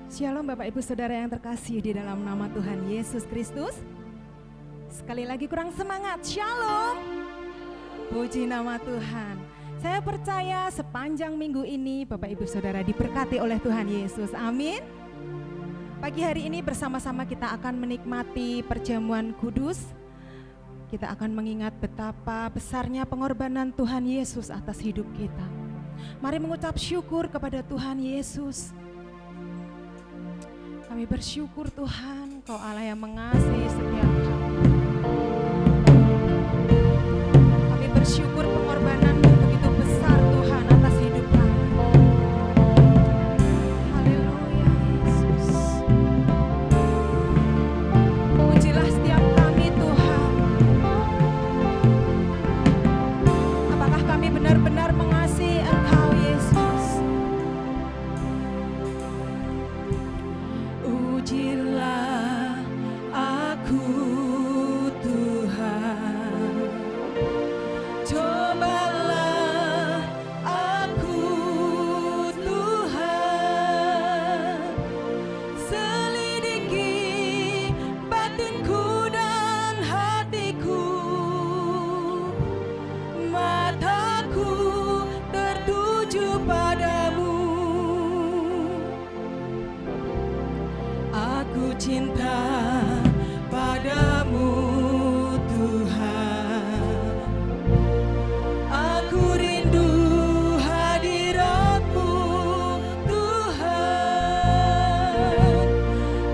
Shalom Bapak Ibu Saudara yang terkasih di dalam nama Tuhan Yesus Kristus. Sekali lagi kurang semangat, shalom. Puji nama Tuhan. Saya percaya sepanjang minggu ini Bapak Ibu Saudara diberkati oleh Tuhan Yesus, amin. Pagi hari ini bersama-sama kita akan menikmati perjamuan kudus. Kita akan mengingat betapa besarnya pengorbanan Tuhan Yesus atas hidup kita. Mari mengucap syukur kepada Tuhan Yesus. Kami bersyukur Tuhan, Kau Allah yang mengasihi setiap kami. Kami bersyukur pengorbanan-Mu begitu besar Tuhan atas hidup kami. Haleluya Yesus. Pujilah setiap kami Tuhan. Apakah kami benar-benar mengasihi Engkau Yesus? Ujilah aku Tuhan, cobalah aku Tuhan, selidiki batinku dan hatiku, mataku tertuju padamu. Aku cinta padamu Tuhan, aku rindu hadirat-Mu Tuhan,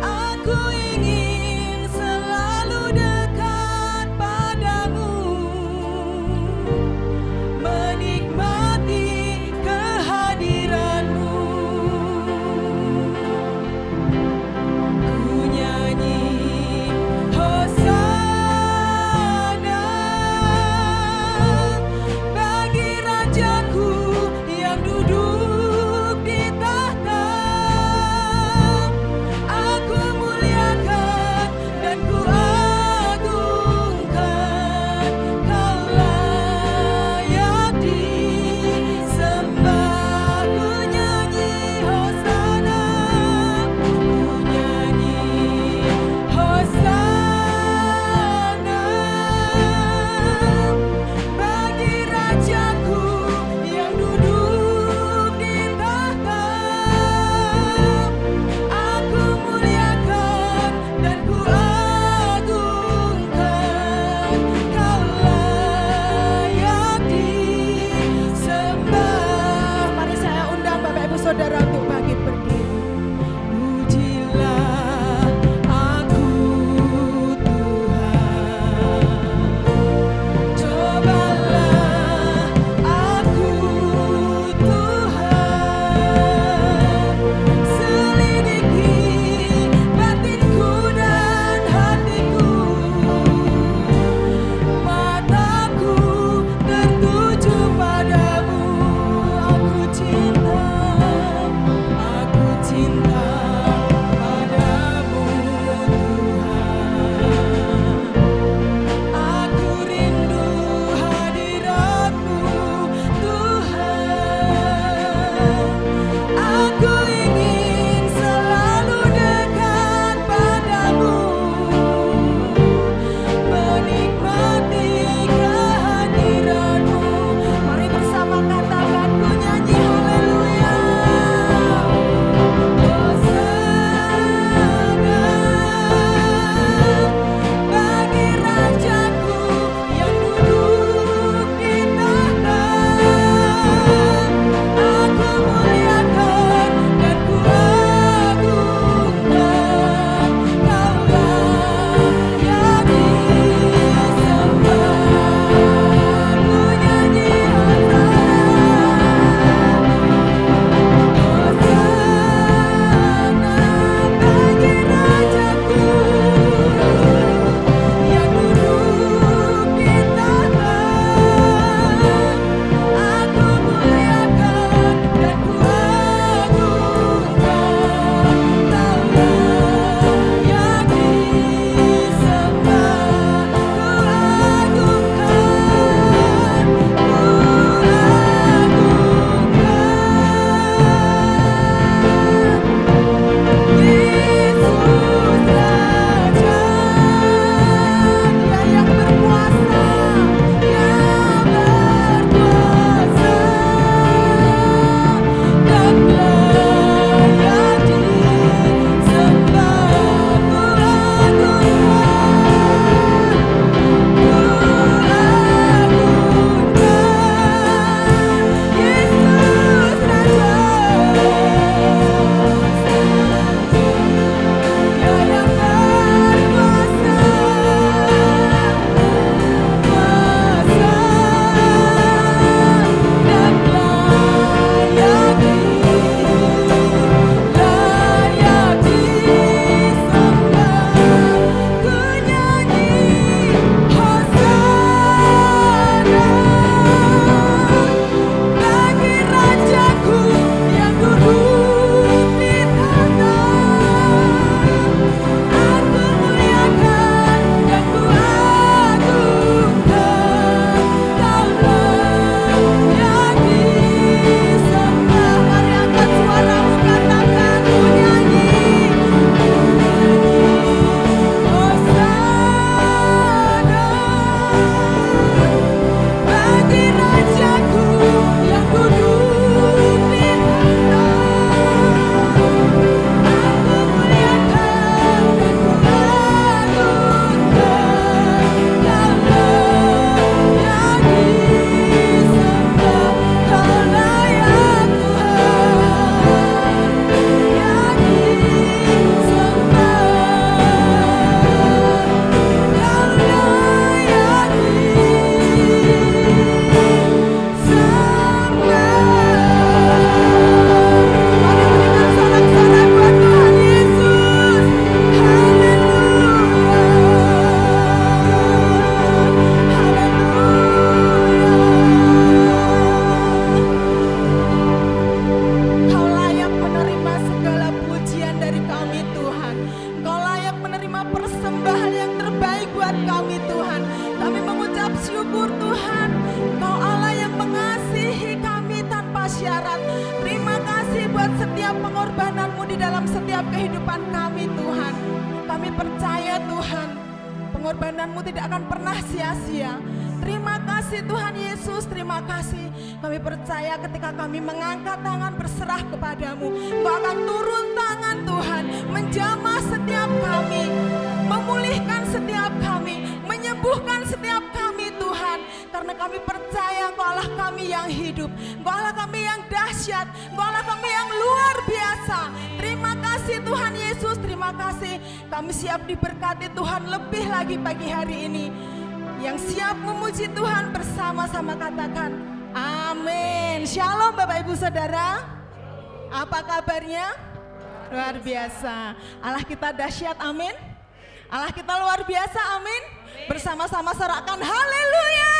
aku ingin selalu dekat padamu, menikmati kehadiran-Mu. Ku nyanyi di dalam setiap kehidupan kami Tuhan. Kami percaya Tuhan, pengorbanan-Mu tidak akan pernah sia-sia. Terima kasih Tuhan Yesus, terima kasih. Kami percaya ketika kami mengangkat tangan berserah kepadamu, Engkau akan turun tangan Tuhan, menjamah setiap kami, memulihkan setiap kami, menyembuhkan setiap kami Tuhan. Karena kami percaya Engkau Allah kami yang hidup, Engkau Allah kami yang dahsyat, Engkau Allah kami yang luar biasa. Terima kasih Tuhan Yesus, terima kasih. Kami siap diberkati Tuhan lebih lagi pagi hari ini. Yang siap memuji Tuhan bersama-sama katakan amin. Shalom Bapak Ibu Saudara. Apa kabarnya? Luar biasa. Allah kita dahsyat, amin. Allah kita luar biasa, amin. Bersama-sama sorakkan haleluya.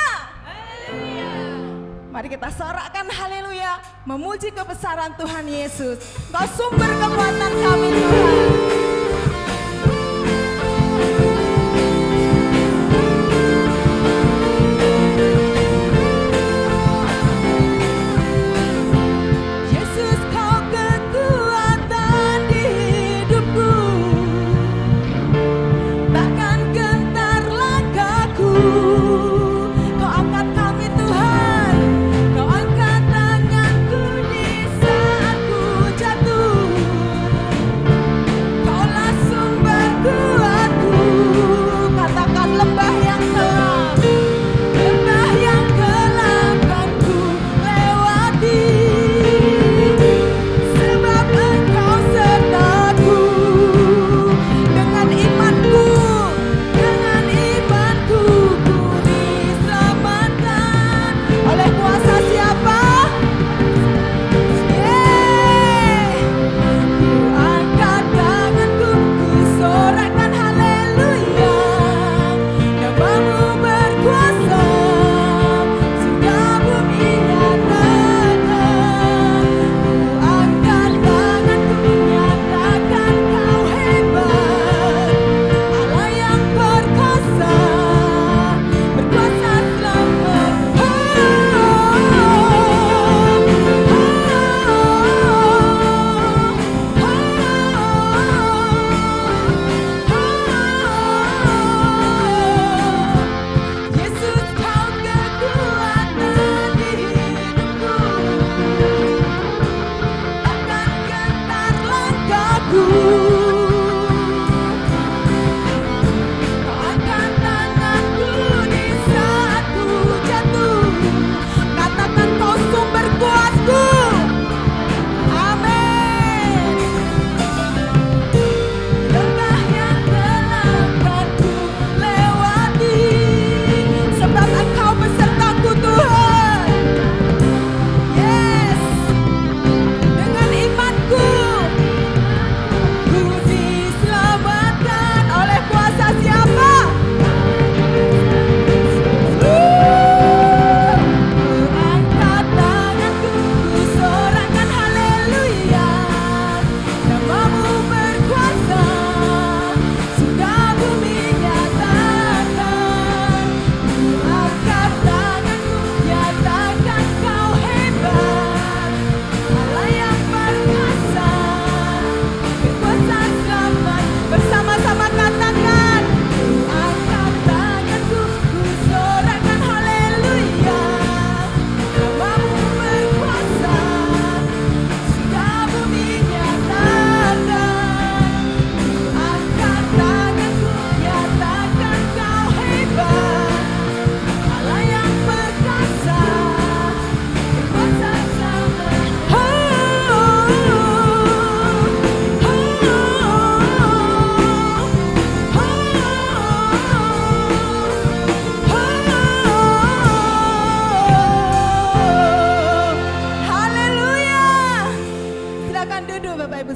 Mari kita sorakkan haleluya, memuji kebesaran Tuhan Yesus. Kau sumber kekuatan kami Tuhan.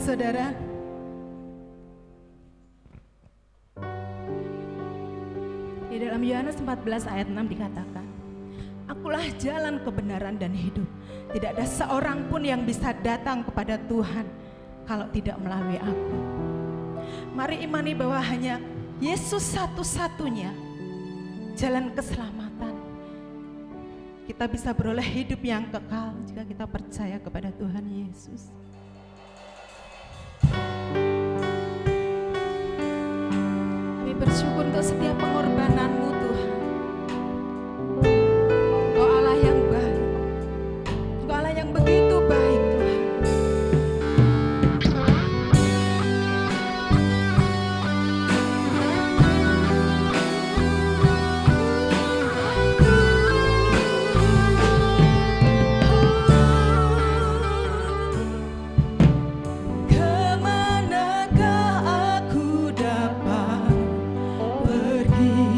Saudara. Di dalam Yohanes 14 ayat 6 dikatakan, Akulah jalan kebenaran dan hidup. Tidak ada seorang pun yang bisa datang kepada Tuhan kalau tidak melalui aku. Mari imani bahwa hanya Yesus satu-satunya jalan keselamatan. Kita bisa beroleh hidup yang kekal jika kita percaya kepada Tuhan Yesus. setiap pengorbananmu Tuhan. Engkau Allah yang baik, Engkau Allah yang begitu baik Tuhan. Kemanakah aku dapat pergi?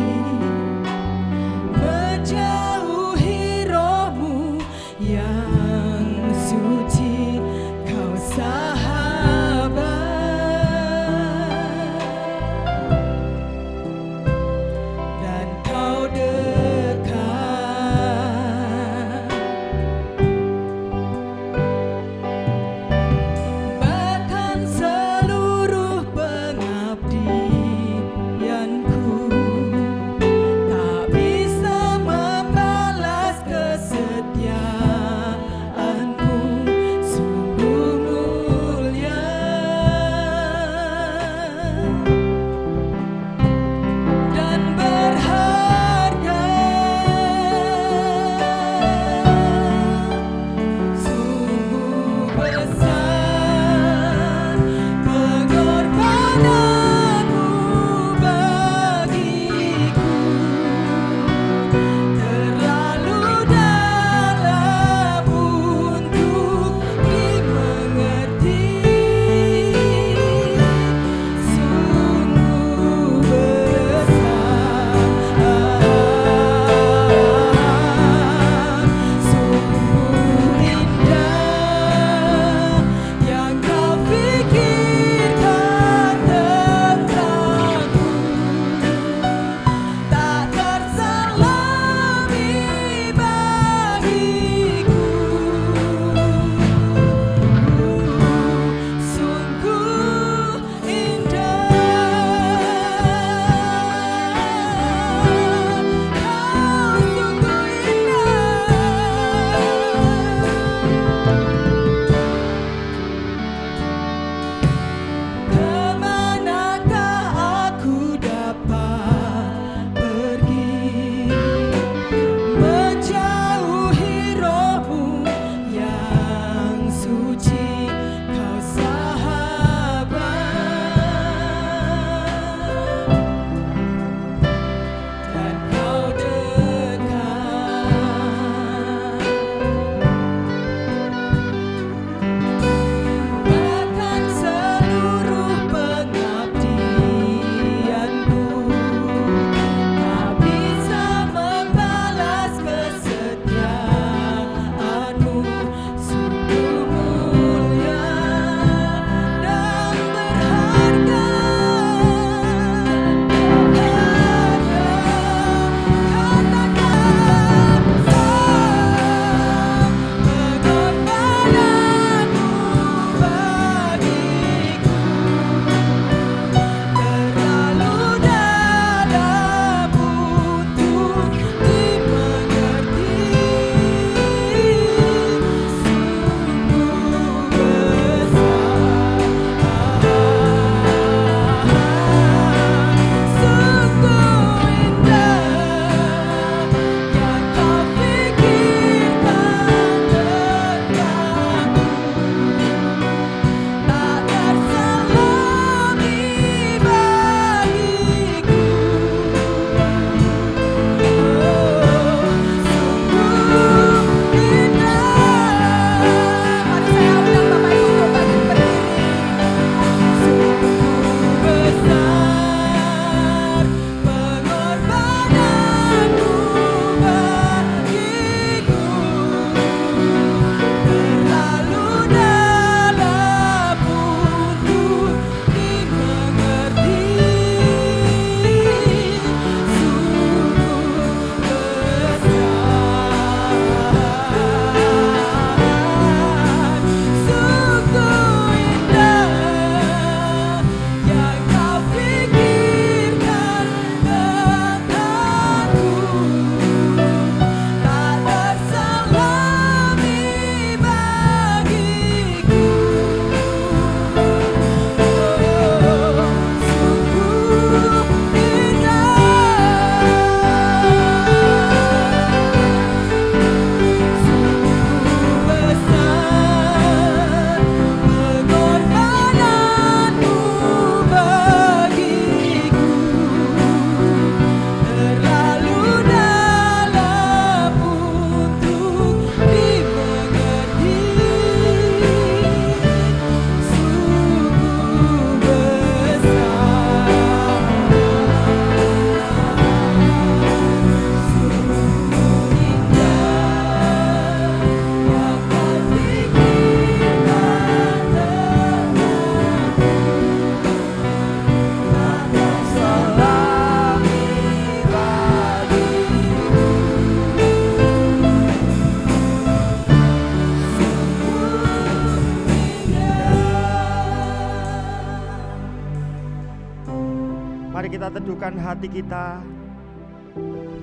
Mari kita teduhkan hati kita,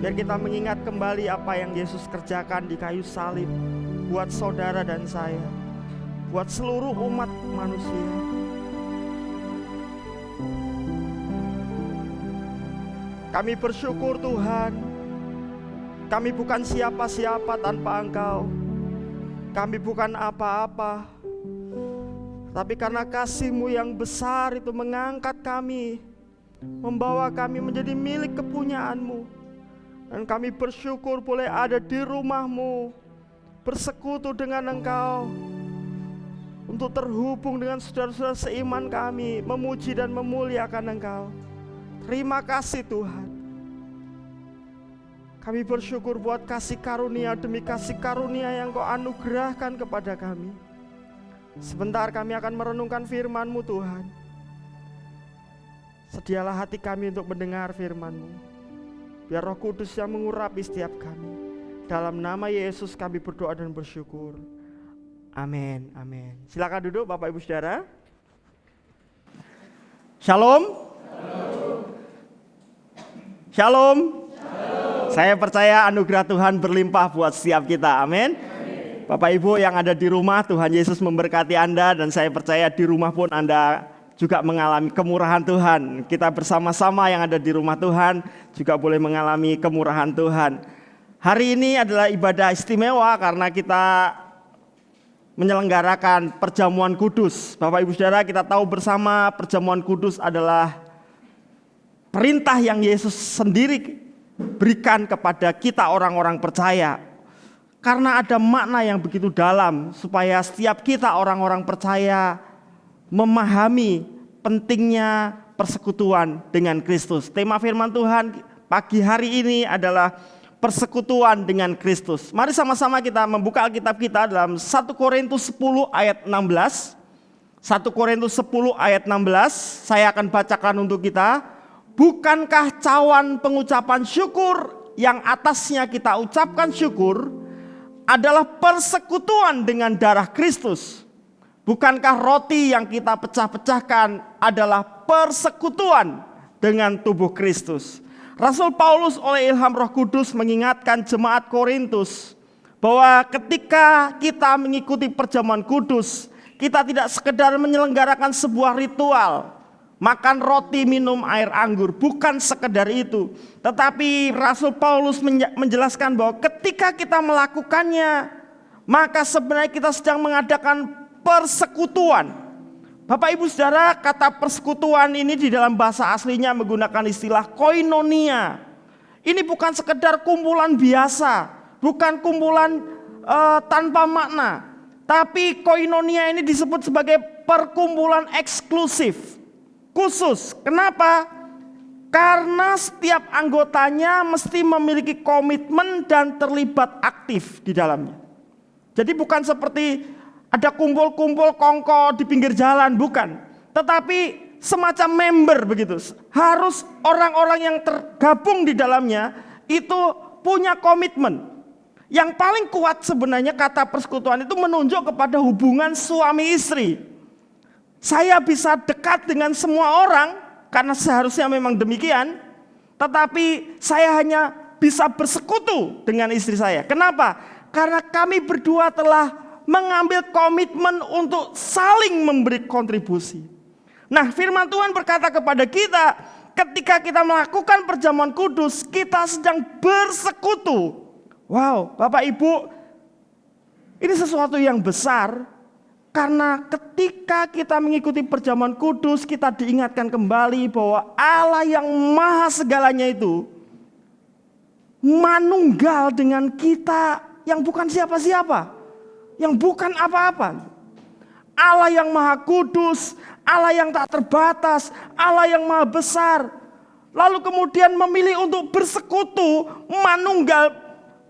biar kita mengingat kembali apa yang Yesus kerjakan di kayu salib buat saudara dan saya, buat seluruh umat manusia. Kami bersyukur Tuhan, kami bukan siapa-siapa tanpa Engkau. Kami bukan apa-apa, tapi karena kasih-Mu yang besar itu mengangkat kami, membawa kami menjadi milik kepunyaan-Mu. Dan kami bersyukur boleh ada di rumah-Mu, bersekutu dengan Engkau, untuk terhubung dengan saudara-saudara seiman kami, memuji dan memuliakan Engkau. Terima kasih Tuhan. Kami bersyukur buat kasih karunia demi kasih karunia yang Kau anugerahkan kepada kami. Sebentar kami akan merenungkan firman-Mu Tuhan. Sedialah hati kami untuk mendengar firman-Mu. Biar Roh Kudus yang mengurapi setiap kami. Dalam nama Yesus kami berdoa dan bersyukur. Amin, amin. Silakan duduk Bapak Ibu Saudara. Shalom. Shalom. Saya percaya anugerah Tuhan berlimpah buat setiap kita. Amin. Bapak Ibu yang ada di rumah, Tuhan Yesus memberkati Anda, dan saya percaya di rumah pun Anda juga mengalami kemurahan Tuhan. Kita bersama-sama yang ada di rumah Tuhan juga boleh mengalami kemurahan Tuhan. Hari ini adalah ibadah istimewa karena kita menyelenggarakan perjamuan kudus. Bapak Ibu Saudara, kita tahu bersama perjamuan kudus adalah perintah yang Yesus sendiri berikan kepada kita orang-orang percaya. Karena ada makna yang begitu dalam supaya setiap kita orang-orang percaya memahami pentingnya persekutuan dengan Kristus. Tema firman Tuhan pagi hari ini adalah persekutuan dengan Kristus. Mari sama-sama kita membuka Alkitab kita dalam 1 Korintus 10 ayat 16. 1 Korintus 10 ayat 16, saya akan bacakan untuk kita. Bukankah cawan pengucapan syukur yang atasnya kita ucapkan syukur adalah persekutuan dengan darah Kristus? Bukankah roti yang kita pecah-pecahkan adalah persekutuan dengan tubuh Kristus? Rasul Paulus oleh ilham Roh Kudus mengingatkan jemaat Korintus bahwa ketika kita mengikuti perjamuan kudus, kita tidak sekedar menyelenggarakan sebuah ritual, makan roti, minum air anggur, bukan sekedar itu. Tetapi Rasul Paulus menjelaskan bahwa ketika kita melakukannya, maka sebenarnya kita sedang mengadakan persekutuan. Bapak Ibu Saudara, kata persekutuan ini di dalam bahasa aslinya menggunakan istilah koinonia. Ini bukan sekedar kumpulan biasa, bukan kumpulan tanpa makna. Tapi koinonia ini disebut sebagai perkumpulan eksklusif, khusus. Kenapa? Karena setiap anggotanya mesti memiliki komitmen dan terlibat aktif di dalamnya. Jadi bukan seperti ada kumpul-kumpul kongko di pinggir jalan, bukan. Tetapi semacam member begitu. Harus orang-orang yang tergabung di dalamnya itu punya komitmen. Yang paling kuat sebenarnya kata persekutuan itu menunjuk kepada hubungan suami istri. Saya bisa dekat dengan semua orang karena seharusnya memang demikian, tetapi saya hanya bisa bersekutu dengan istri saya. Kenapa? Karena kami berdua telah mengambil komitmen untuk saling memberi kontribusi. Nah, firman Tuhan berkata kepada kita, ketika kita melakukan perjamuan kudus, kita sedang bersekutu. Wow, Bapak Ibu, ini sesuatu yang besar. Karena ketika kita mengikuti perjamuan kudus, kita diingatkan kembali bahwa Allah yang maha segalanya itu manunggal dengan kita yang bukan siapa-siapa, yang bukan apa-apa. Allah yang maha kudus, Allah yang tak terbatas, Allah yang maha besar. Lalu kemudian memilih untuk bersekutu, manunggal,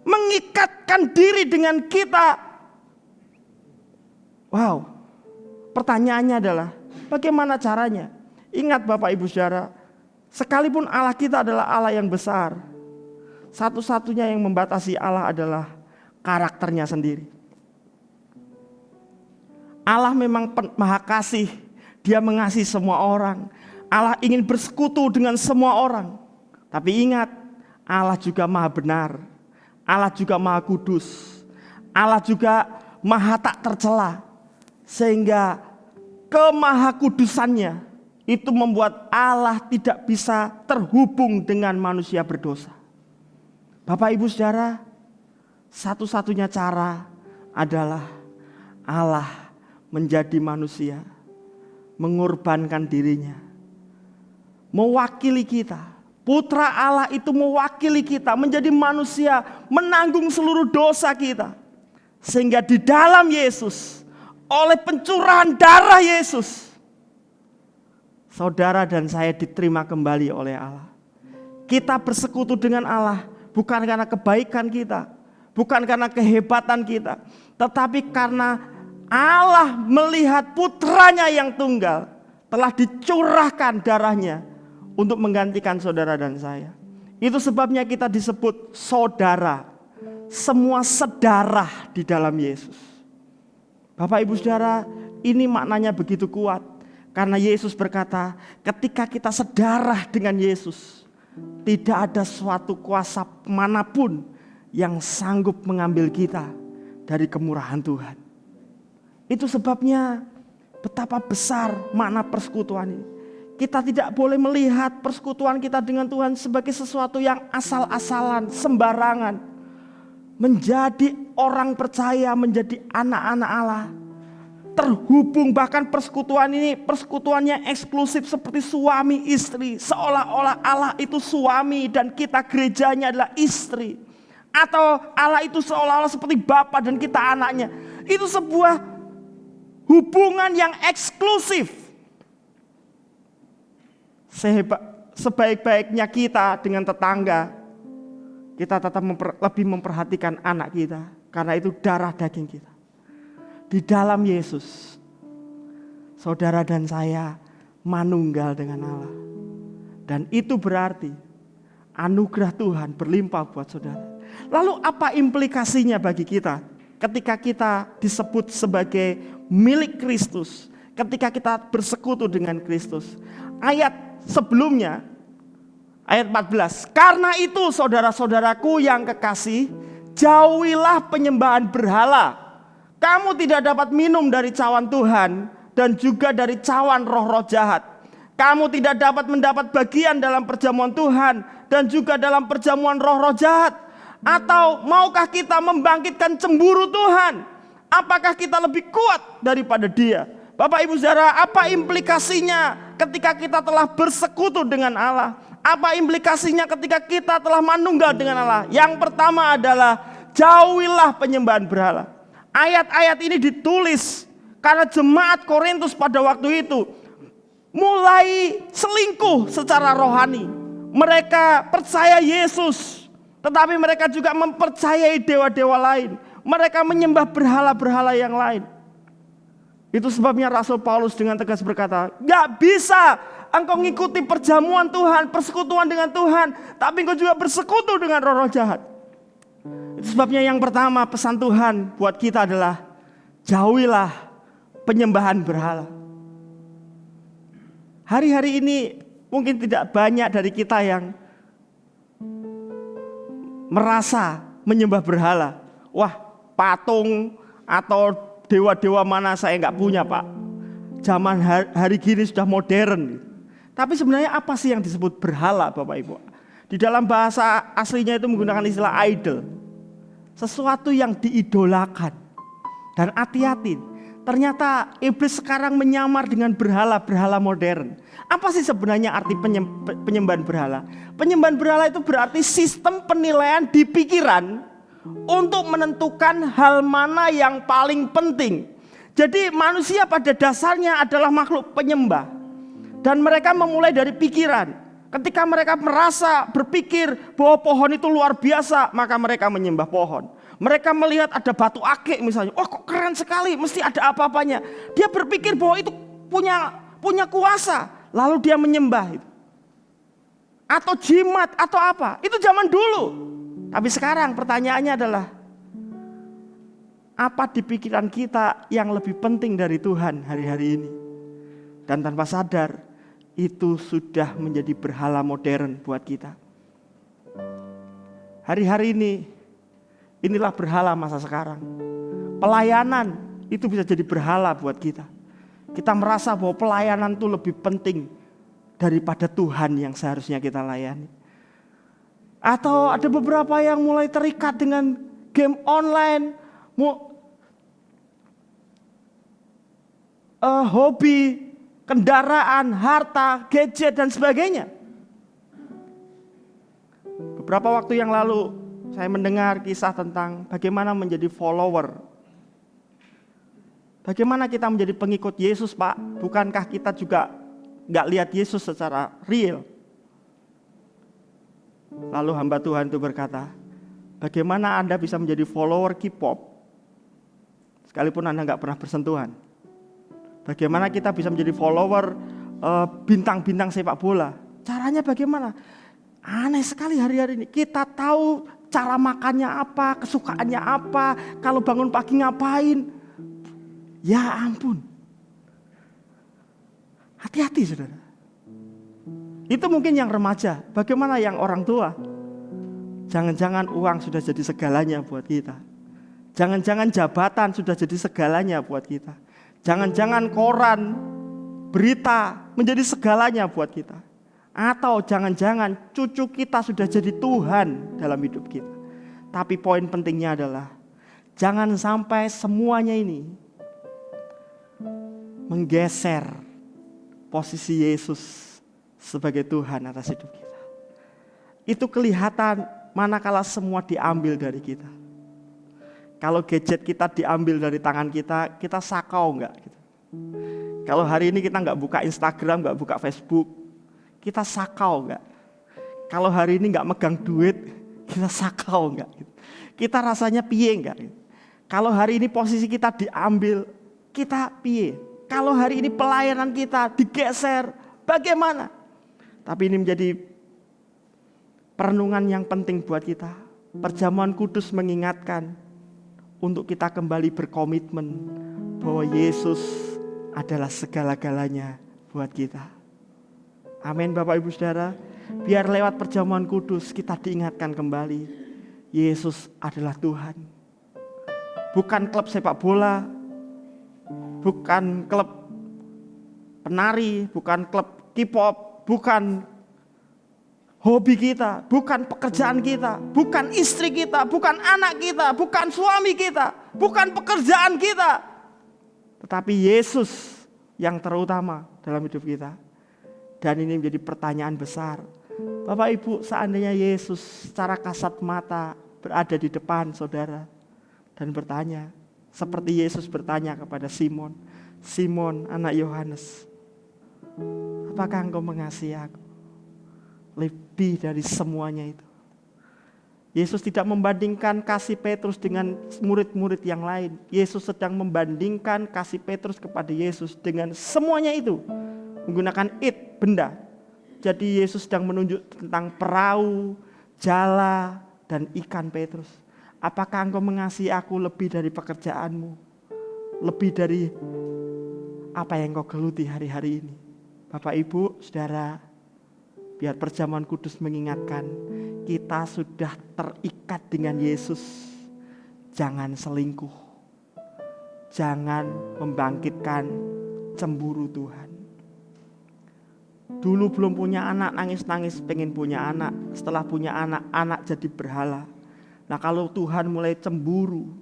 mengikatkan diri dengan kita. Wow, pertanyaannya adalah bagaimana caranya? Ingat Bapak Ibu Saudara, sekalipun Allah kita adalah Allah yang besar, satu-satunya yang membatasi Allah adalah karakternya sendiri. Allah memang maha kasih, Dia mengasihi semua orang. Allah ingin bersekutu dengan semua orang. Tapi ingat, Allah juga maha benar. Allah juga maha kudus. Allah juga maha tak tercela. Sehingga kemahakudusannya itu membuat Allah tidak bisa terhubung dengan manusia berdosa. Bapak Ibu Saudara, satu-satunya cara adalah Allah menjadi manusia, mengorbankan dirinya, mewakili kita. Putra Allah itu mewakili kita menjadi manusia, menanggung seluruh dosa kita. Sehingga di dalam Yesus, oleh pencurahan darah Yesus, saudara dan saya diterima kembali oleh Allah. Kita bersekutu dengan Allah bukan karena kebaikan kita, bukan karena kehebatan kita, tetapi karena Allah melihat putranya yang tunggal telah dicurahkan darahnya untuk menggantikan saudara dan saya. Itu sebabnya kita disebut saudara. Semua sedarah di dalam Yesus. Bapak Ibu Saudara, ini maknanya begitu kuat. Karena Yesus berkata, ketika kita sedarah dengan Yesus, tidak ada suatu kuasa manapun yang sanggup mengambil kita dari kemurahan Tuhan. Itu sebabnya betapa besar makna persekutuan ini. Kita tidak boleh melihat persekutuan kita dengan Tuhan sebagai sesuatu yang asal-asalan, sembarangan. Menjadi orang percaya, menjadi anak-anak Allah, terhubung, bahkan persekutuan ini persekutuannya eksklusif seperti suami istri. Seolah-olah Allah itu suami dan kita gerejanya adalah istri. Atau Allah itu seolah-olah seperti bapa dan kita anaknya. Itu sebuah hubungan yang eksklusif. Sebaik-baiknya kita dengan tetangga, kita tetap lebih memperhatikan anak kita. Karena itu darah daging kita. Di dalam Yesus, saudara dan saya manunggal dengan Allah. Dan itu berarti anugerah Tuhan berlimpah buat saudara. Lalu apa implikasinya bagi kita ketika kita disebut sebagai milik Kristus, ketika kita bersekutu dengan Kristus? Ayat sebelumnya, ayat 14. Karena itu saudara-saudaraku yang kekasih, jauhilah penyembahan berhala. Kamu tidak dapat minum dari cawan Tuhan dan juga dari cawan roh-roh jahat. Kamu tidak dapat mendapat bagian dalam perjamuan Tuhan dan juga dalam perjamuan roh-roh jahat. Atau maukah kita membangkitkan cemburu Tuhan? Apakah kita lebih kuat daripada dia? Bapak Ibu Saudara, apa implikasinya ketika kita telah bersekutu dengan Allah? Apa implikasinya ketika kita telah manunggal dengan Allah? Yang pertama adalah jauhilah penyembahan berhala. Ayat-ayat ini ditulis karena jemaat Korintus pada waktu itu mulai selingkuh secara rohani. Mereka percaya Yesus, tetapi mereka juga mempercayai dewa-dewa lain. Mereka menyembah berhala-berhala yang lain. Itu sebabnya Rasul Paulus dengan tegas berkata, gak bisa engkau ngikuti perjamuan Tuhan, persekutuan dengan Tuhan, tapi engkau juga bersekutu dengan roh-roh jahat. Itu sebabnya yang pertama pesan Tuhan buat kita adalah jauhilah penyembahan berhala. Hari-hari ini mungkin tidak banyak dari kita yang merasa menyembah berhala. Wah, patung atau dewa-dewa mana saya nggak punya, Pak. Zaman hari gini sudah modern. Tapi sebenarnya apa sih yang disebut berhala, Bapak Ibu? Di dalam bahasa aslinya itu menggunakan istilah idol. Sesuatu yang diidolakan. Dan hati-hati, ternyata iblis sekarang menyamar dengan berhala-berhala modern. Apa sih sebenarnya arti penyembahan berhala? Penyembahan berhala itu berarti sistem penilaian di pikiran untuk menentukan hal mana yang paling penting. Jadi manusia pada dasarnya adalah makhluk penyembah. Dan mereka memulai dari pikiran. Ketika mereka merasa berpikir bahwa pohon itu luar biasa, maka mereka menyembah pohon. Mereka melihat ada batu akik misalnya, oh kok keren sekali, mesti ada apa-apanya. Dia berpikir bahwa itu punya kuasa, lalu dia menyembah itu. Atau jimat atau apa, itu zaman dulu. Tapi sekarang pertanyaannya adalah, apa di pikiran kita yang lebih penting dari Tuhan hari-hari ini? Dan tanpa sadar, itu sudah menjadi berhala modern buat kita. Hari-hari ini, inilah berhala masa sekarang. Pelayanan itu bisa jadi berhala buat kita. Kita merasa bahwa pelayanan itu lebih penting daripada Tuhan yang seharusnya kita layani. Atau ada beberapa yang mulai terikat dengan game online, hobi, kendaraan, harta, gadget dan sebagainya. Beberapa waktu yang lalu saya mendengar kisah tentang bagaimana menjadi follower. Bagaimana kita menjadi pengikut Yesus, Pak? Bukankah kita juga gak lihat Yesus secara real? Lalu hamba Tuhan itu berkata, bagaimana Anda bisa menjadi follower K-pop sekalipun Anda gak pernah bersentuhan? Bagaimana kita bisa menjadi follower bintang-bintang sepak bola? Caranya bagaimana? Aneh sekali hari-hari ini. Kita tahu cara makannya apa, kesukaannya apa, kalau bangun pagi ngapain. Ya ampun. Hati-hati saudara. Itu mungkin yang remaja. Bagaimana yang orang tua? Jangan-jangan uang sudah jadi segalanya buat kita. Jangan-jangan jabatan sudah jadi segalanya buat kita. Jangan-jangan koran, berita menjadi segalanya buat kita. Atau jangan-jangan cucu kita sudah jadi Tuhan dalam hidup kita. Tapi poin pentingnya adalah jangan sampai semuanya ini menggeser posisi Yesus sebagai Tuhan atas hidup kita. Itu kelihatan manakala semua diambil dari kita. Kalau gadget kita diambil dari tangan kita, kita sakau enggak? Gitu. Kalau hari ini kita enggak buka Instagram, enggak buka Facebook, kita sakau enggak? Kalau hari ini enggak megang duit, kita sakau enggak? Gitu. Kita rasanya piye enggak? Gitu. Kalau hari ini posisi kita diambil, kita piye? Kalau hari ini pelayanan kita digeser, bagaimana? Tapi ini menjadi perenungan yang penting buat kita. Perjamuan kudus mengingatkan untuk kita kembali berkomitmen bahwa Yesus adalah segala-galanya buat kita. Amin Bapak Ibu Saudara. Biar lewat perjamuan kudus kita diingatkan kembali Yesus adalah Tuhan. Bukan klub sepak bola, bukan klub penari, bukan klub K-pop, bukan hobi kita, bukan pekerjaan kita, bukan istri kita, bukan anak kita, bukan suami kita, bukan pekerjaan kita. Tetapi Yesus yang terutama dalam hidup kita. Dan ini menjadi pertanyaan besar. Bapak Ibu, seandainya Yesus secara kasat mata berada di depan saudara dan bertanya, seperti Yesus bertanya kepada Simon, Simon anak Yohanes, apakah engkau mengasihi aku? Lebih dari semuanya itu. Yesus tidak membandingkan kasih Petrus dengan murid-murid yang lain. Yesus sedang membandingkan kasih Petrus kepada Yesus dengan semuanya itu. Menggunakan benda. Jadi Yesus sedang menunjuk tentang perahu, jala, dan ikan Petrus. Apakah engkau mengasihi aku lebih dari pekerjaanmu? Lebih dari apa yang engkau geluti hari-hari ini? Bapak Ibu, Saudara, biar perjamuan kudus mengingatkan kita sudah terikat dengan Yesus. Jangan selingkuh. Jangan membangkitkan cemburu Tuhan. Dulu belum punya anak, nangis-nangis pengen punya anak. Setelah punya anak, anak jadi berhala. Nah kalau Tuhan mulai cemburu,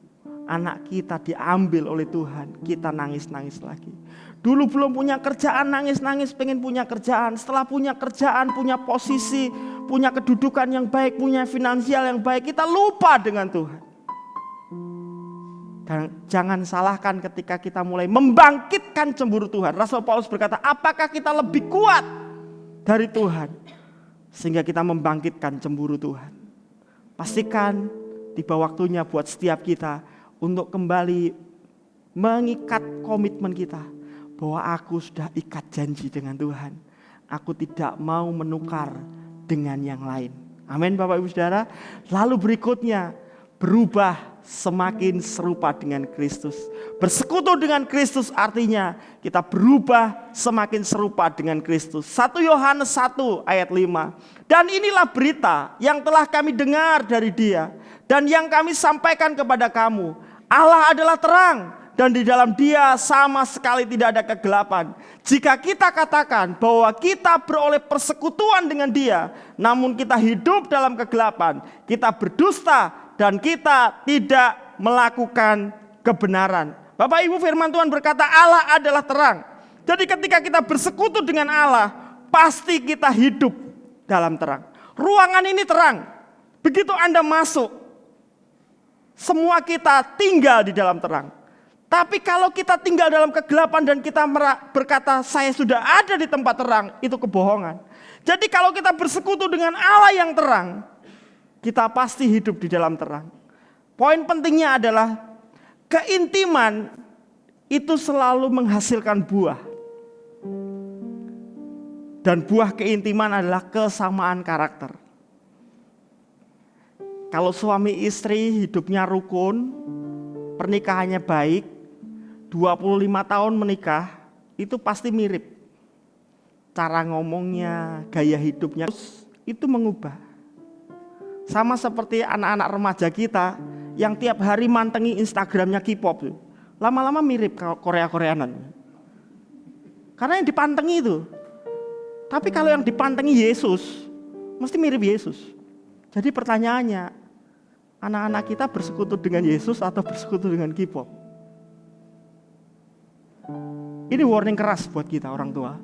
anak kita diambil oleh Tuhan, kita nangis-nangis lagi. Dulu belum punya kerjaan, nangis-nangis pengen punya kerjaan. Setelah punya kerjaan, punya posisi, punya kedudukan yang baik, punya finansial yang baik, kita lupa dengan Tuhan. Dan jangan salahkan ketika kita mulai membangkitkan cemburu Tuhan. Rasul Paulus berkata, apakah kita lebih kuat dari Tuhan sehingga kita membangkitkan cemburu Tuhan? Pastikan tiba waktunya buat setiap kita untuk kembali mengikat komitmen kita. Bahwa aku sudah ikat janji dengan Tuhan. Aku tidak mau menukar dengan yang lain. Amin Bapak Ibu Saudara. Lalu berikutnya, berubah semakin serupa dengan Kristus. Bersekutu dengan Kristus artinya kita berubah semakin serupa dengan Kristus. 1 Yohanes 1 ayat 5. Dan inilah berita yang telah kami dengar dari Dia dan yang kami sampaikan kepada kamu. Allah adalah terang dan di dalam Dia sama sekali tidak ada kegelapan. Jika kita katakan bahwa kita beroleh persekutuan dengan Dia, namun kita hidup dalam kegelapan, kita berdusta dan kita tidak melakukan kebenaran. Bapak Ibu, firman Tuhan berkata Allah adalah terang. Jadi ketika kita bersekutu dengan Allah, pasti kita hidup dalam terang. Ruangan ini terang. Begitu Anda masuk, semua kita tinggal di dalam terang. Tapi kalau kita tinggal dalam kegelapan dan kita berkata saya sudah ada di tempat terang, itu kebohongan. Jadi kalau kita bersekutu dengan Allah yang terang, kita pasti hidup di dalam terang. Poin pentingnya adalah keintiman itu selalu menghasilkan buah. Dan buah keintiman adalah kesamaan karakter. Kalau suami istri hidupnya rukun, pernikahannya baik, 25 tahun menikah, itu pasti mirip. Cara ngomongnya, gaya hidupnya, itu mengubah. Sama seperti anak-anak remaja kita yang tiap hari mantengi Instagramnya K-pop. Lama-lama mirip Korea-Koreanan. Karena yang dipantengi itu. Tapi kalau yang dipantengi Yesus, mesti mirip Yesus. Jadi pertanyaannya, anak-anak kita bersekutu dengan Yesus atau bersekutu dengan K-pop? Ini warning keras buat kita orang tua.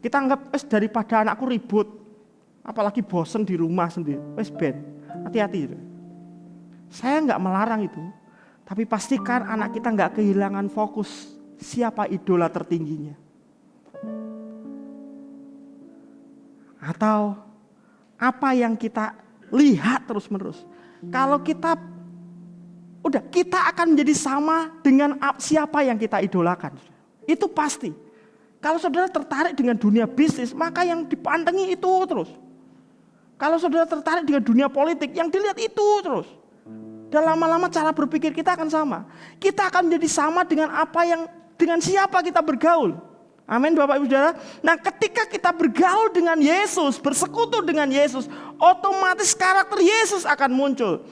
Kita anggap daripada anakku ribut, apalagi bosen di rumah sendiri, hati-hati. Saya nggak melarang itu, tapi pastikan anak kita nggak kehilangan fokus siapa idola tertingginya. Atau apa yang kita lihat terus-menerus. Kalau kita akan menjadi sama dengan siapa yang kita idolakan. Itu pasti. Kalau saudara tertarik dengan dunia bisnis, maka yang dipantengi itu terus. Kalau saudara tertarik dengan dunia politik, yang dilihat itu terus. Dan lama-lama cara berpikir kita akan sama. Kita akan menjadi sama dengan dengan siapa kita bergaul. Amin Bapak Ibu Saudara. Nah ketika kita bergaul dengan Yesus, bersekutu dengan Yesus, otomatis karakter Yesus akan muncul.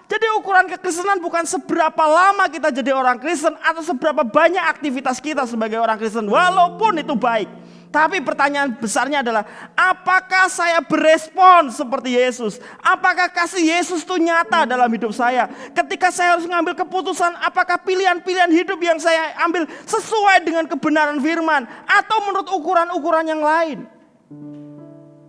Jadi ukuran kekristenan bukan seberapa lama kita jadi orang Kristen atau seberapa banyak aktivitas kita sebagai orang Kristen, walaupun itu baik. Tapi pertanyaan besarnya adalah, apakah saya berespon seperti Yesus? Apakah kasih Yesus itu nyata dalam hidup saya? Ketika saya harus mengambil keputusan, apakah pilihan-pilihan hidup yang saya ambil sesuai dengan kebenaran firman atau menurut ukuran-ukuran yang lain?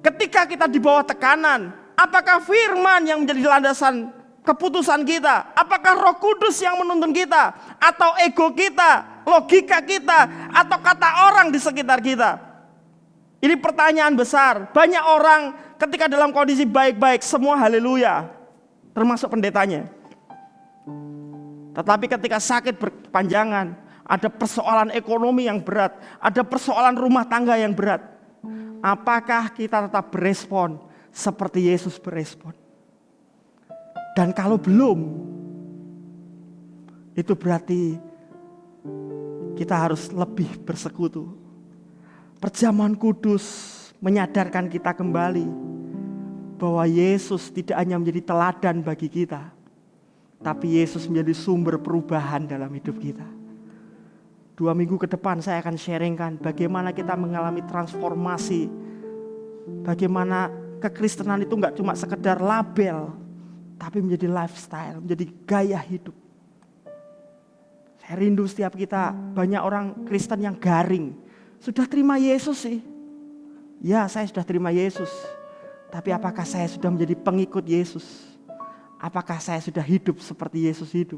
Ketika kita di bawah tekanan, apakah firman yang menjadi landasan keputusan kita? Apakah Roh Kudus yang menuntun kita? Atau ego kita, logika kita, atau kata orang di sekitar kita? Ini pertanyaan besar. Banyak orang ketika dalam kondisi baik-baik, semua haleluya, termasuk pendetanya. Tetapi ketika sakit berkepanjangan, ada persoalan ekonomi yang berat, ada persoalan rumah tangga yang berat, apakah kita tetap berespon seperti Yesus berespon? Dan kalau belum, itu berarti kita harus lebih bersekutu. Perjamuan kudus menyadarkan kita kembali bahwa Yesus tidak hanya menjadi teladan bagi kita, tapi Yesus menjadi sumber perubahan dalam hidup kita. 2 minggu ke depan saya akan sharingkan bagaimana kita mengalami transformasi, bagaimana kekristenan itu gak cuma sekedar label, tapi menjadi lifestyle, menjadi gaya hidup. Saya rindu setiap kita, banyak orang Kristen yang garing. Sudah terima Yesus sih? Ya, saya sudah terima Yesus. Tapi apakah saya sudah menjadi pengikut Yesus? Apakah saya sudah hidup seperti Yesus hidup?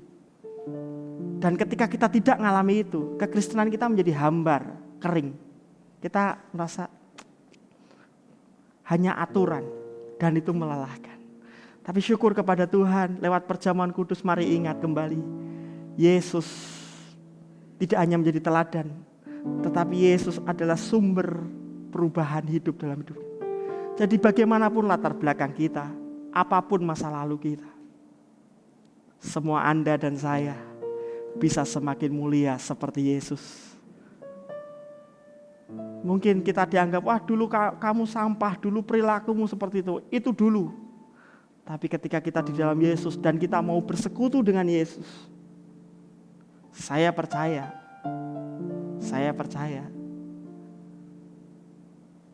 Dan ketika kita tidak mengalami itu, kekristenan kita menjadi hambar, kering. Kita merasa hanya aturan dan itu melelahkan. Tapi syukur kepada Tuhan, lewat perjamuan kudus mari ingat kembali, Yesus tidak hanya menjadi teladan, tetapi Yesus adalah sumber perubahan hidup dalam hidup. Jadi bagaimanapun latar belakang kita, apapun masa lalu kita, semua Anda dan saya bisa semakin mulia seperti Yesus. Mungkin kita dianggap, wah dulu kamu sampah, dulu perilakumu seperti itu. Itu dulu. Tapi ketika kita di dalam Yesus dan kita mau bersekutu dengan Yesus, saya percaya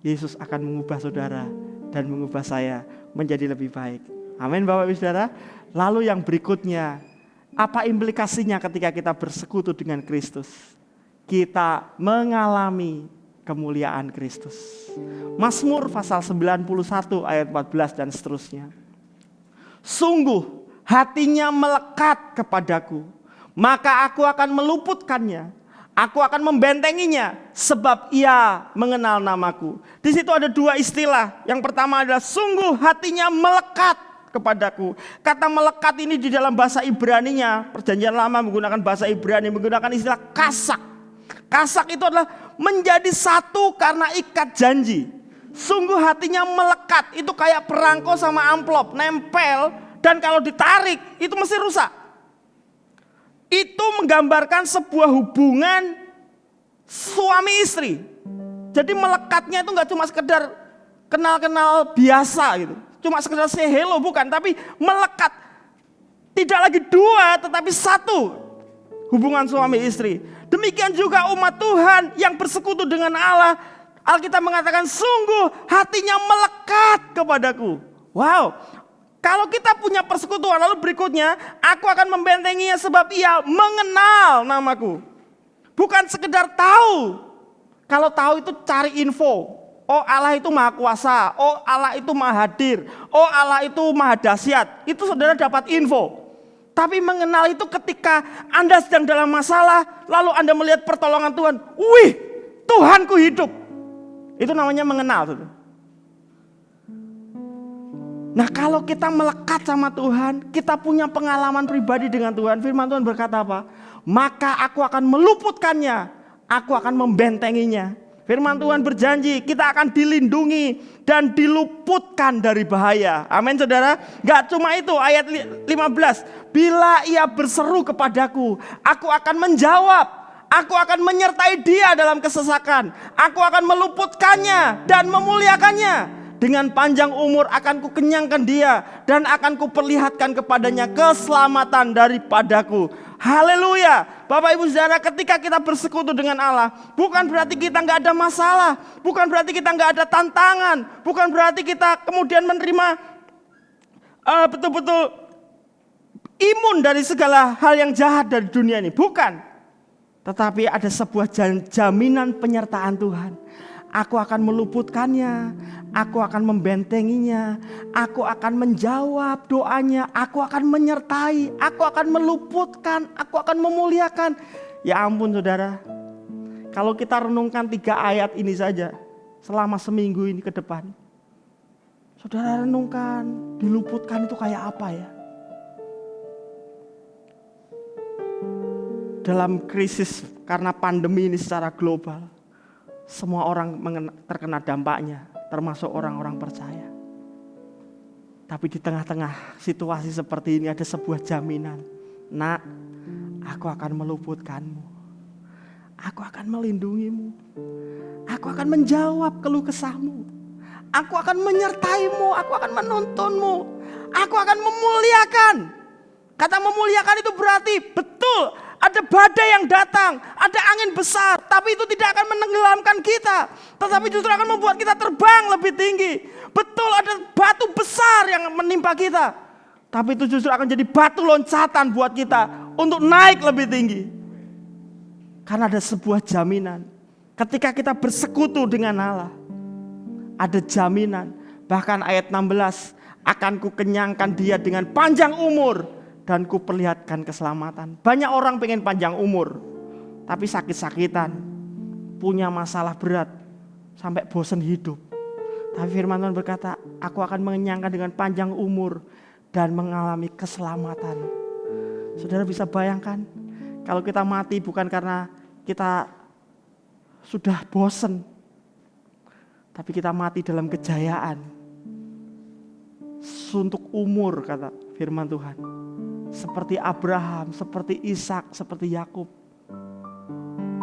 Yesus akan mengubah saudara dan mengubah saya menjadi lebih baik. Amin Bapak Ibu Saudara. Lalu yang berikutnya, apa implikasinya ketika kita bersekutu dengan Kristus? Kita mengalami kemuliaan Kristus. Mazmur pasal 91 ayat 14 dan seterusnya. Sungguh hatinya melekat kepadaku, maka aku akan meluputkannya. Aku akan membentenginya sebab ia mengenal namaku. Di situ ada dua istilah. Yang pertama adalah sungguh hatinya melekat kepadaku. Kata melekat ini di dalam bahasa Ibraninya, Perjanjian Lama menggunakan bahasa Ibrani, menggunakan istilah kasak. Kasak itu adalah menjadi satu karena ikat janji. Sungguh hatinya melekat, itu kayak perangko sama amplop, nempel, dan kalau ditarik itu mesti rusak. Itu menggambarkan sebuah hubungan suami istri. Jadi melekatnya itu gak cuma sekedar kenal-kenal biasa gitu. Cuma sekedar say hello, bukan. Tapi melekat. Tidak lagi dua, tetapi satu. Hubungan suami istri. Demikian juga umat Tuhan yang bersekutu dengan Allah. Alkitab mengatakan sungguh hatinya melekat kepadaku. Wow. Kalau kita punya persekutuan, lalu berikutnya, aku akan membentenginya sebab ia mengenal namaku. Bukan sekedar tahu. Kalau tahu itu cari info. Oh Allah itu maha kuasa. Oh Allah itu maha hadir. Oh Allah itu maha dahsyat. Itu saudara dapat info. Tapi mengenal itu ketika Anda sedang dalam masalah, lalu Anda melihat pertolongan Tuhan. Wih, Tuhanku hidup. Itu namanya mengenal. Saudara. Nah kalau kita melekat sama Tuhan, kita punya pengalaman pribadi dengan Tuhan, firman Tuhan berkata apa? Maka aku akan meluputkannya, aku akan membentenginya. Firman Tuhan berjanji kita akan dilindungi dan diluputkan dari bahaya. Amin saudara. Gak cuma itu, ayat 15. Bila ia berseru kepadaku, aku akan menjawab. Aku akan menyertai dia dalam kesesakan. Aku akan meluputkannya dan memuliakannya. Dengan panjang umur akan kukenyangkan dia dan akan kuperlihatkan kepadanya keselamatan daripadaku. Haleluya. Bapak Ibu Saudara, ketika kita bersekutu dengan Allah, bukan berarti kita gak ada masalah, bukan berarti kita gak ada tantangan, bukan berarti kita kemudian menerima betul-betul imun dari segala hal yang jahat dari dunia ini. Bukan. Tetapi ada sebuah jaminan penyertaan Tuhan. Aku akan meluputkannya, aku akan membentenginya, aku akan menjawab doanya, aku akan menyertai, aku akan meluputkan, aku akan memuliakan. Ya ampun saudara, kalau kita renungkan 3 ayat ini saja selama seminggu ini ke depan. Saudara renungkan, diluputkan itu kayak apa ya? Dalam krisis karena pandemi ini secara global, semua orang terkena dampaknya, termasuk orang-orang percaya. Tapi di tengah-tengah situasi seperti ini ada sebuah jaminan. Nak, aku akan meluputkanmu. Aku akan melindungimu. Aku akan menjawab keluh kesahmu. Aku akan menyertaimu, aku akan menuntunmu. Aku akan memuliakan. Kata memuliakan itu berarti betul. Ada badai yang datang, ada angin besar, tapi itu tidak akan menenggelamkan kita, tetapi justru akan membuat kita terbang lebih tinggi. Betul, ada batu besar yang menimpa kita, tapi itu justru akan jadi batu loncatan buat kita untuk naik lebih tinggi. Karena ada sebuah jaminan, ketika kita bersekutu dengan Allah, ada jaminan. Bahkan ayat 16, akan kukenyangkan dia dengan panjang umur dan ku perlihatkan keselamatan. Banyak orang pengen panjang umur, tapi sakit-sakitan, punya masalah berat, sampai bosan hidup. Tapi firman Tuhan berkata, aku akan mengenyangkan dengan panjang umur dan mengalami keselamatan. Saudara bisa bayangkan, kalau kita mati bukan karena kita sudah bosan, tapi kita mati dalam kejayaan. Suntuk umur kata firman Tuhan. seperti Abraham, seperti Ishak, seperti Yakub.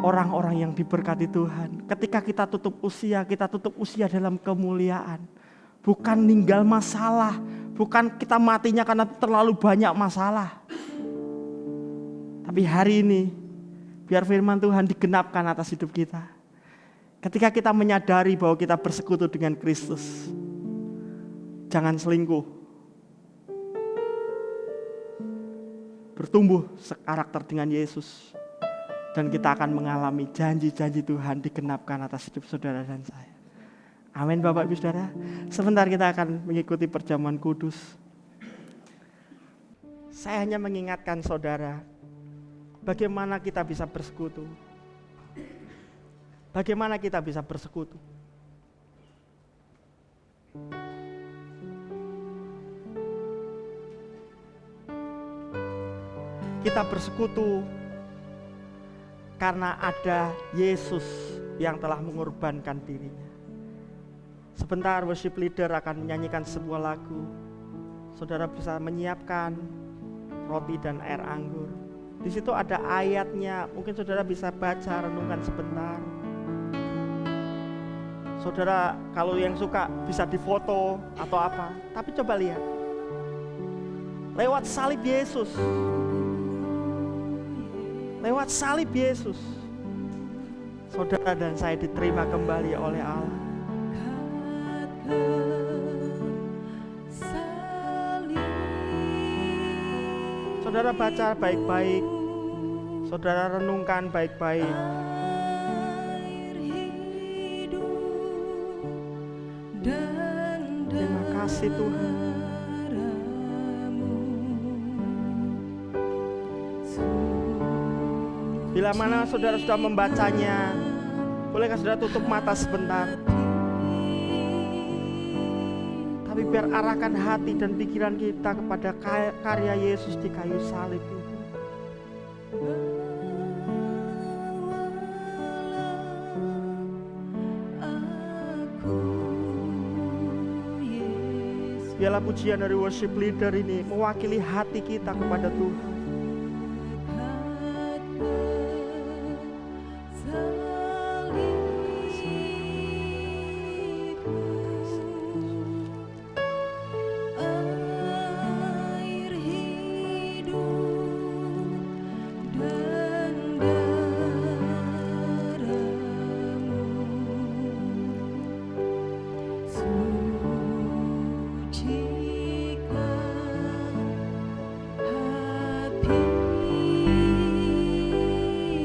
Orang-orang yang diberkati Tuhan. Ketika kita tutup usia dalam kemuliaan. Bukan ninggal masalah, bukan kita matinya karena terlalu banyak masalah. Tapi hari ini, biar firman Tuhan digenapkan atas hidup kita. Ketika kita menyadari bahwa kita bersekutu dengan Kristus, jangan selingkuh. Bertumbuh sekarakter dengan Yesus. Dan kita akan mengalami janji-janji Tuhan digenapkan atas hidup saudara dan saya. Amin Bapak Ibu Saudara. Sebentar kita akan mengikuti perjamuan kudus. Saya hanya mengingatkan saudara, bagaimana kita bisa bersekutu. Bagaimana kita bisa bersekutu. Kita bersekutu karena ada Yesus yang telah mengorbankan dirinya. Sebentar worship leader akan menyanyikan sebuah lagu. Saudara bisa menyiapkan roti dan air anggur. Di situ ada ayatnya, mungkin saudara bisa baca, renungkan sebentar. Saudara kalau yang suka bisa difoto atau apa, tapi coba lihat. Lewat salib Yesus. Lewat salib Yesus, saudara dan saya diterima kembali oleh Allah. Saudara baca baik-baik, saudara renungkan baik-baik. Terima kasih Tuhan. Bila mana saudara sudah membacanya, bolehkah saudara tutup mata sebentar? Tapi biar arahkan hati dan pikiran kita kepada karya Yesus di kayu salib itu. Biarlah pujian dari worship leader ini mewakili hati kita kepada Tuhan.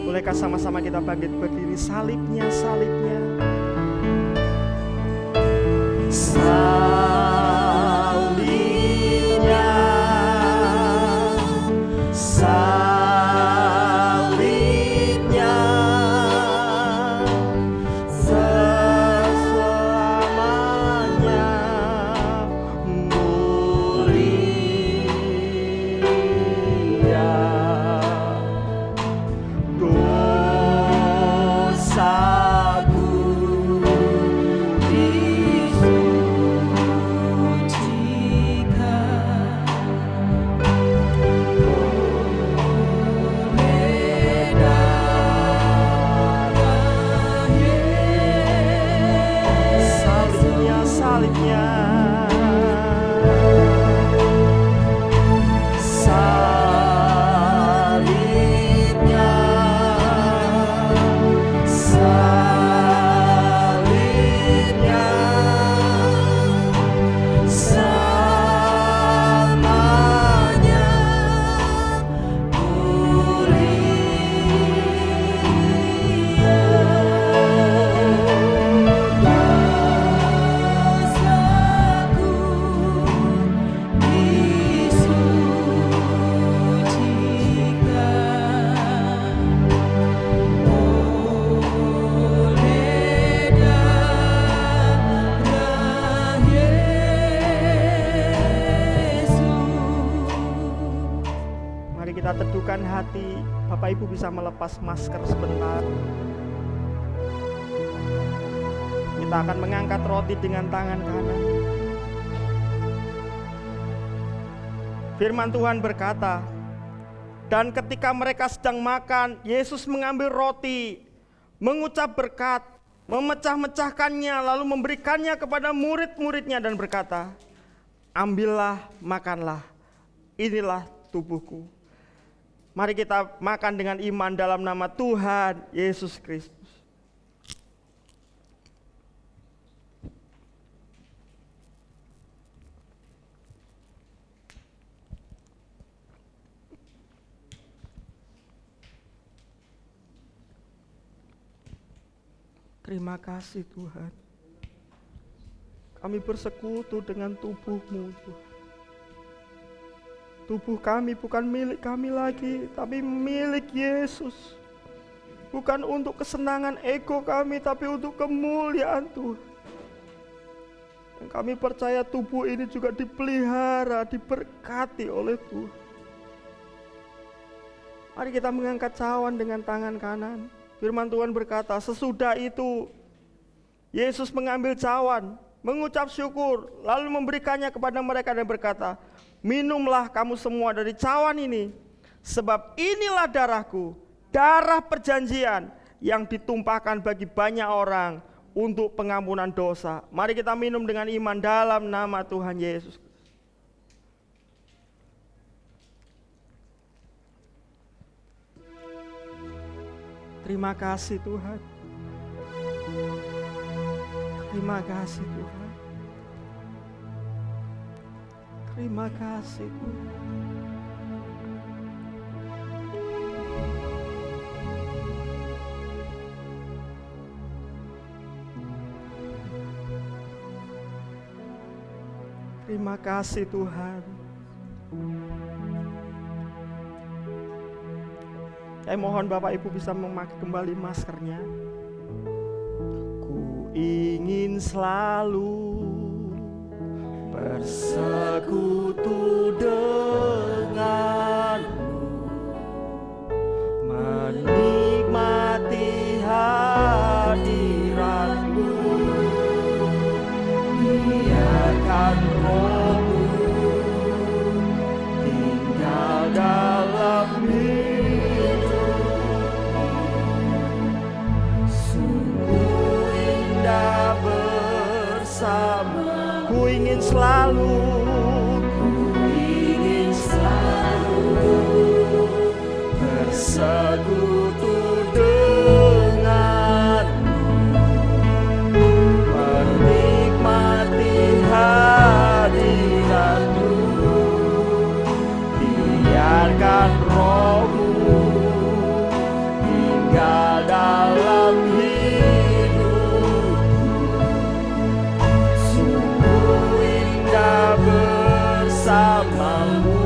Bolehkah sama-sama kita bangkit berdiri? Salibnya, salibnya. Salibnya, salibnya, selamanya mulia. Kita teduhkan hati. Bapak Ibu bisa melepas masker sebentar. Kita akan mengangkat roti dengan tangan kanan. Firman Tuhan berkata, Dan ketika mereka sedang makan, Yesus mengambil roti, mengucap berkat, memecah-mecahkannya, lalu memberikannya kepada murid-muridnya dan berkata, ambillah, makanlah, inilah tubuhku. Mari kita makan dengan iman dalam nama Tuhan Yesus Kristus. Terima kasih Tuhan. Kami bersekutu dengan tubuh-Mu Tuhan. Tubuh kami bukan milik kami lagi, tapi milik Yesus. Bukan untuk kesenangan ego kami, tapi untuk kemuliaan Tuhan. Dan kami percaya tubuh ini juga dipelihara, diberkati oleh Tuhan. Mari kita mengangkat cawan dengan tangan kanan. Firman Tuhan berkata, sesudah itu Yesus mengambil cawan, mengucap syukur, lalu memberikannya kepada mereka dan berkata, minumlah kamu semua dari cawan ini, sebab inilah darahku, darah perjanjian yang ditumpahkan bagi banyak orang untuk pengampunan dosa. Mari kita minum dengan iman dalam nama Tuhan Yesus. Terima kasih Tuhan. Terima kasih Tuhan. Terima kasih Tuhan. Terima kasih Tuhan. Saya mohon Bapak Ibu bisa memakai kembali maskernya. Ku ingin selalu bersekutu denganmu, menikmati hadiratmu, biarkan rohmu tinggal dalam bersama. Ku ingin selalu bersekutu denganmu, menikmati hadiratmu, biarkan rohmu tinggal dalam bersamamu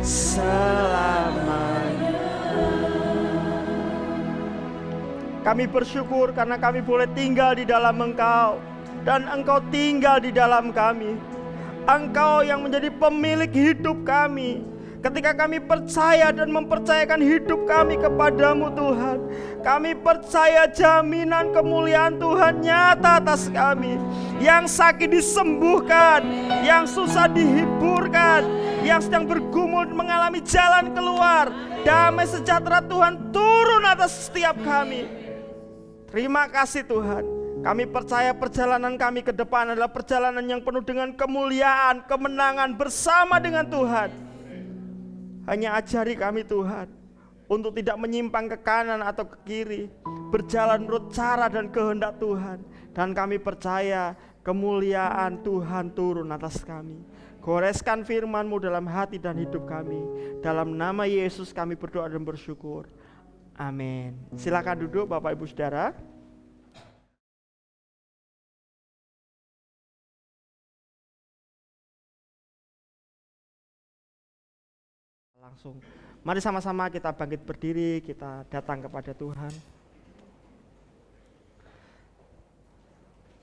selamanya. Kami bersyukur karena kami boleh tinggal di dalam Engkau dan Engkau tinggal di dalam kami. Engkau yang menjadi pemilik hidup kami. Ketika kami percaya dan mempercayakan hidup kami kepadamu Tuhan, kami percaya jaminan kemuliaan Tuhan nyata atas kami. Yang sakit disembuhkan, yang susah dihiburkan, yang sedang bergumul mengalami jalan keluar. Damai sejahtera Tuhan turun atas setiap kami. Terima kasih Tuhan. Kami percaya perjalanan kami ke depan adalah perjalanan yang penuh dengan kemuliaan, kemenangan bersama dengan Tuhan. Hanya ajari kami Tuhan untuk tidak menyimpang ke kanan atau ke kiri, berjalan menurut cara dan kehendak Tuhan. Dan kami percaya kemuliaan Tuhan turun atas kami. Goreskan firman-Mu dalam hati dan hidup kami. Dalam nama Yesus kami berdoa dan bersyukur. Amin. Silakan duduk Bapak Ibu Saudara. Langsung, mari sama-sama kita bangkit berdiri, kita datang kepada Tuhan.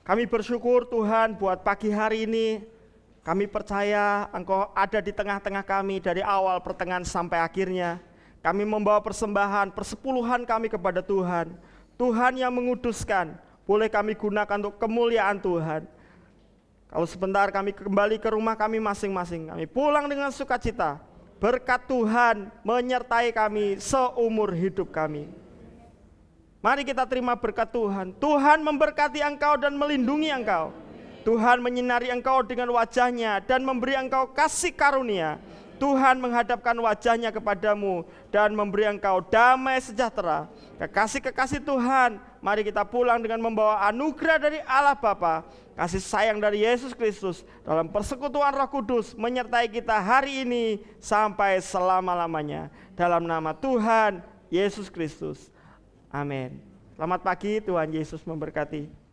Kami bersyukur Tuhan buat pagi hari ini. Kami percaya Engkau ada di tengah-tengah kami dari awal, pertengahan sampai akhirnya. Kami membawa persembahan, persepuluhan kami kepada Tuhan. Tuhan yang menguduskan, boleh kami gunakan untuk kemuliaan Tuhan. Kalau sebentar kami kembali ke rumah kami masing-masing, kami pulang dengan sukacita. berkat Tuhan menyertai kami seumur hidup kami. Mari kita terima berkat Tuhan. Tuhan memberkati engkau dan melindungi engkau. Tuhan menyinari engkau dengan wajah-Nya dan memberi engkau kasih karunia. Tuhan menghadapkan wajah-Nya kepadamu dan memberi engkau damai sejahtera. Kekasih-kekasih Tuhan, mari kita pulang dengan membawa anugerah dari Allah Bapa, kasih sayang dari Yesus Kristus dalam persekutuan Roh Kudus menyertai kita hari ini sampai selama-lamanya. Dalam nama Tuhan Yesus Kristus. Amin. Selamat pagi, Tuhan Yesus memberkati.